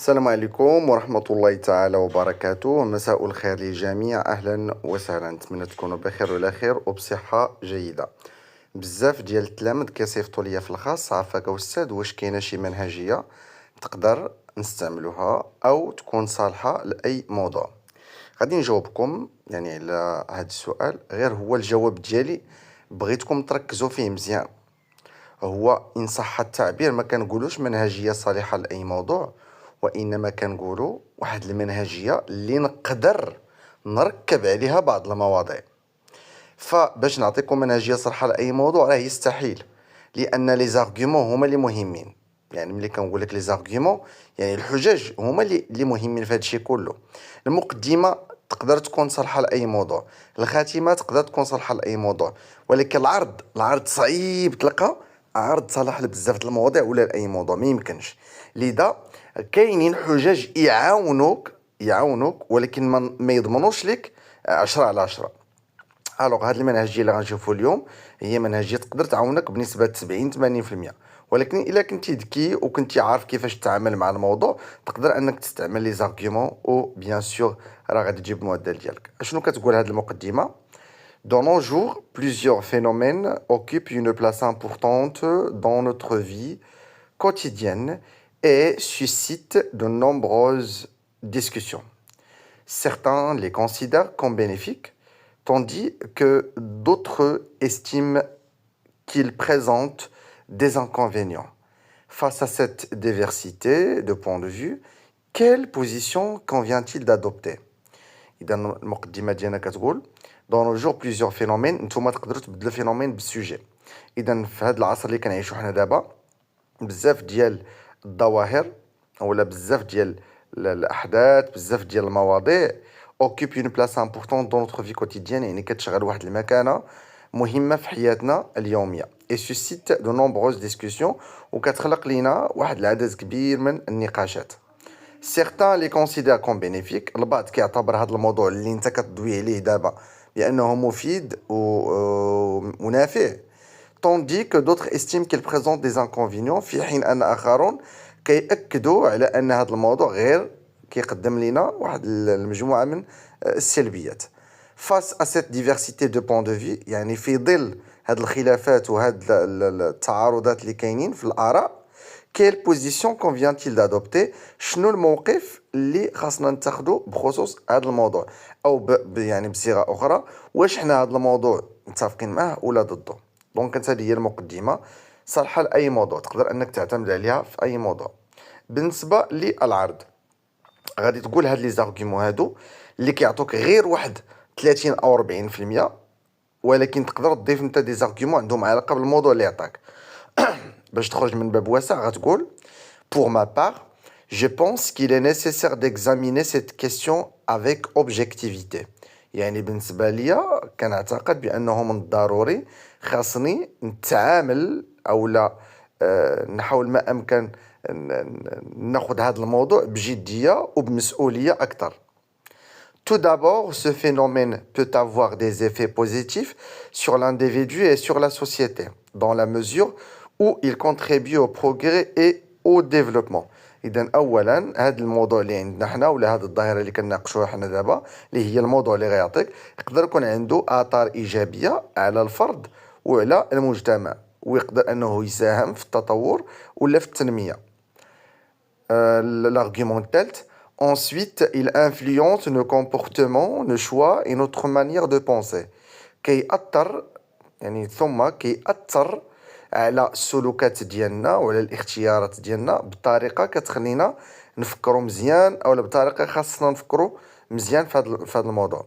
السلام عليكم ورحمة الله تعالى وبركاته. مساء الخير للجميع، أهلا وسهلا. نتمنى تكونوا بخير وعلى خير وبصحة جيدة. بزاف ديال التلامذ كيصيفطوا ليا في الخاص: عافاك أستاذ، واش كاينة شي منهجية تقدر نستعملوها أو تكون صالحة لأي موضوع؟ غادي نجاوبكم على هذا السؤال. غير هو الجواب ديالي بغيتكم تركزوا فيه مزيان. هو إن صح التعبير ما كنقولوش منهجية صالحة لأي موضوع، وإنما كنقولوا واحد المنهجية اللي نقدر نركب عليها بعض المواضيع. فباش نعطيكم منهجية صالحة لأي موضوع راه يستحيل، لأن لي زارغيومون هما اللي مهمين. ملي كنقول لك لي زارغيومون الحجج هما اللي مهمين في هذا الشيء كله. المقدمة تقدر تكون صالحة لأي موضوع، الخاتمة تقدر تكون صالحة لأي موضوع، ولكن العرض صعيب تلقى عرض صالح لبزاف د المواضيع ولا لأي موضوع، ما يمكنش. لذا كاينين حجج يعاونوك ولكن ما يضمنوش لك 10/10. الوغ هاد المنهجيه اللي غنشوفوا اليوم هي منهجيه تقدر تعاونك بنسبه 70-80%. ولكن الا كنتي ذكي وكنتي عارف كيفاش تتعامل مع الموضوع تقدر انك تستعمل لي زارغيومون او بيان سور راه غادي تجيب المعدل ديالك. شنو كتقول هاد المقدمه؟ Dans nos jours, plusieurs phénomènes occupent une place importante dans notre vie quotidienne et suscitent de nombreuses discussions. Certains les considèrent comme bénéfiques, tandis que d'autres estiment qu'ils présentent des inconvénients. Face à cette diversité de points de vue, quelle position convient-il d'adopter? إذا المقدمة ديالنا كتقول dans nos jours plusieurs phénomènes. نتوما تقدروا تبدلوا فينومين بالسوجي. إذا في هذا العصر اللي كنعيشوا حنا دابا بزاف ديال الظواهر ولا بزاف ديال الأحداث، بزاف ديال المواضيع occupe une place importante dans notre vie quotidienne، كتشغل واحد المكانة مهمة في حياتنا اليومية et suscite de nombreuses discussions، وكتخلق لينا واحد العدد كبير من النقاشات. Certains les considèrent comme bénéfiques. البعض كيعتبر هذا الموضوع اللي انت كتضوي عليه دابا بأنه مفيد ونافع، tandis que d'autres estiment qu'il présente des inconvénients، في حين أن آخرون كيأكدوا على أن هذا الموضوع غير كيقدم لنا واحد المجموعة من السلبيات. Face à cette diversité de points de vue، في ظل هاد الخلافات وهاد التعارضات اللي كاينين في الآراء، quelle position convient-il d'adopter؟ شنو الموقف اللي خاصنا نتخذه بخصوص هذا الموضوع، او بصيغه اخرى واش حنا هذا الموضوع متفقين معه ولا ضده. دونك كانت هذه هي المقدمه صالحه لاي موضوع، تقدر انك تعتمد عليها في اي موضوع. بالنسبه للعرض غادي تقول هاد لي زارغيومون هادو اللي كيعطوك غير واحد 30 او 40%، ولكن تقدر تضيف انت دي زارغيومون عندهم علاقه بالموضوع اللي عطاك. باش تخرج من باب واسع غتقول pour ma part je pense qu'il est nécessaire d'examiner cette question avec objectivité. بالنسبة ليا كنعتقد بأنه من الضروري خاصني نتعامل أو لا نحاول ما أمكن ناخذ هذا الموضوع بجدية وبمسؤولية أكثر. Tout d'abord, ce phénomène peut avoir des effets positifs sur l'individu et sur la société, dans la mesure où il contribue au progrès et au développement. إذن أولا هذا الموضوع اللي عندنا حنا ولا هذه الظاهرة اللي كنناقشوها حنا دابا اللي هي الموضوع اللي غيعطيك يقدر يكون عنده آثار إيجابية على الفرد وعلى المجتمع، ويقدر أنه يساهم في التطور ولا في التنمية. L'argument الثالث: ensuite il influence nos comportements, nos choix et notre manière de penser. ثم كيأثر على السلوكات ديالنا وعلى الاختيارات ديالنا بطريقه كتخلينا نفكروا مزيان او بطريقه خاصنا نفكروا مزيان في هذا الموضوع،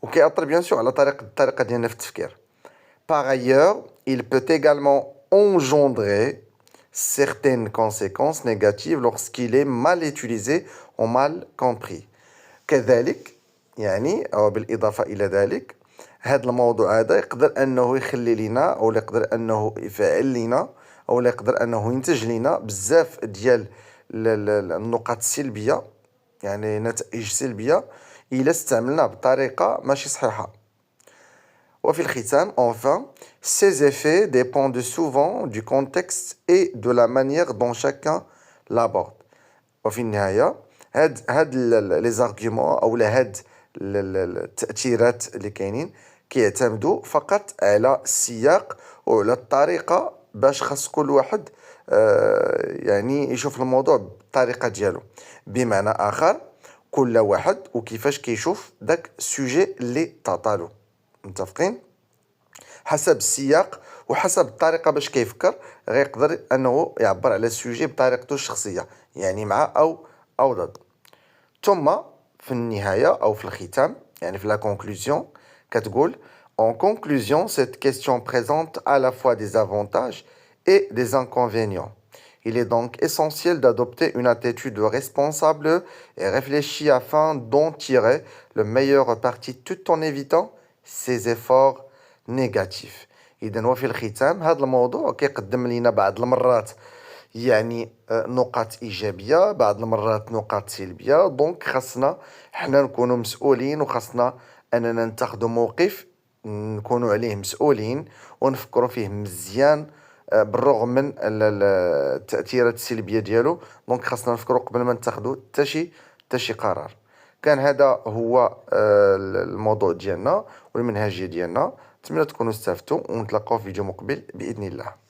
وكيأثر بيان سور على الطريقه ديالنا في التفكير. Par ailleurs, il peut également engendrer certaines conséquences négatives lorsqu'il est mal utilisé ou mal compris. كذلك أو بالإضافة إلى ذلك هذا الموضوع هذا يقدر أنه يخلي لنا أو يقدر أنه يفعل لنا أو يقدر أنه ينتج لنا بزاف ديال النقاط السلبية، نتائج سلبية إلا استعملنا بطريقة ماشي صحيحة. وفي الختام enfin ces effets dépendent souvent du contexte et de la manière dont chacun l'aborde. وفي النهاية هاد لي زارغيومون اولا هاد التأثيرات اللي كاينين كيعتمدوا فقط على السياق وعلى الطريقة باش خاص كل واحد يعني يشوف الموضوع بالطريقة ديالو. بمعنى آخر، كل واحد وكيفاش كيشوف داك السوجي اللي تعطالو. متفقين؟ حسب السياق وحسب الطريقة باش كيفكر غيقدر أنه يعبر على السوجي بطريقته الشخصية، يعني مع أو ضد. ثم في النهاية أو في الختام، يعني في la conclusion كتقول: En conclusion, cette question présente à la fois des avantages et des inconvénients. Il est donc essentiel d'adopter une attitude responsable et réfléchie afin d'en tirer le meilleur parti tout en évitant ces efforts négatifs. إذا وفي الختام هذا الموضوع كيقدم لنا بعض المرات يعني نقاط إيجابية، بعض المرات نقاط سلبية. دونك خاصنا حنا نكونوا مسؤولين، وخاصنا أننا نتخذوا موقف نكونوا عليه مسؤولين ونفكروا فيه مزيان، بالرغم من التأثيرات السلبية ديالو. دونك خاصنا نفكروا قبل ما نتخذوا حتى شي قرار. كان هذا هو الموضوع ديالنا والمنهجية ديالنا. نتمنى تكونوا استفدتوا، ونتلاقاو في فيديو مقبل بإذن الله.